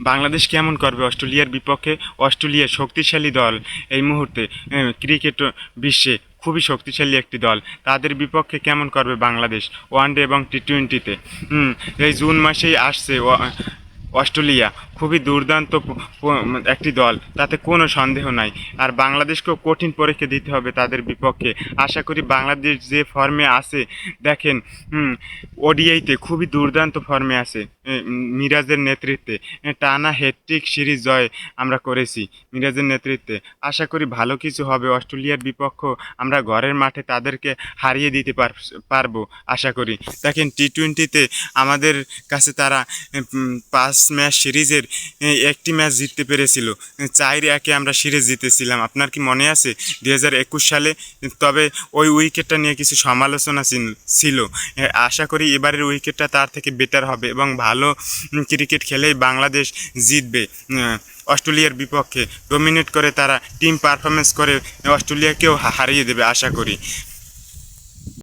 বাংলাদেশ কেমন করবে অস্ট্রেলিয়ার বিপক্ষে? অস্ট্রেলিয়া শক্তিশালী দল এই মুহূর্তে, ক্রিকেট বিশ্বে খুবই শক্তিশালী একটি দল। তাদের বিপক্ষে কেমন করবে বাংলাদেশ ওয়ানডে এবং টি-টোয়েন্টিতে? এই জুন মাসেই আসছে অস্ট্রেলিয়া খুবই দুর্দান্ত একটি দল, তাতে কোনো সন্দেহ নাই। আর বাংলাদেশকেও কঠিন পরীক্ষা দিতে হবে তাদের বিপক্ষে। আশা করি বাংলাদেশ যে ফর্মে আছে, দেখেন, ওডিআইতে খুবই দুর্দান্ত ফর্মে আছে মিরাজের নেতৃত্বে। টানা হ্যাটট্রিক সিরিজ জয় আমরা করেছি মিরাজের নেতৃত্বে। আশা করি ভালো কিছু হবে। অস্ট্রেলিয়ার বিপক্ষ আমরা ঘরের মাঠে তাদেরকে হারিয়ে দিতে পারবো আশা করি। দেখেন টি-টোয়েন্টিতে আমাদের কাছে তারা 5 ম্যাচ সিরিজের একটি ম্যাচ জিততে পেরেছিল। 4-1 আমরা সিরিজ জিতেছিলাম, আপনার কি মনে আছে 2021 সালে? তবে ওই উইকেটটা নিয়ে কিছু সমালোচনা ছিল। আশা করি এবারের উইকেটটা তার থেকে বেটার হবে এবং ভালো ক্রিকেট খেলেই বাংলাদেশ জিতবে অস্ট্রেলিয়ার বিপক্ষে। ডমিনেট করে তারা টিম পারফরমেন্স করে অস্ট্রেলিয়াকেও হারিয়ে দেবে আশা করি।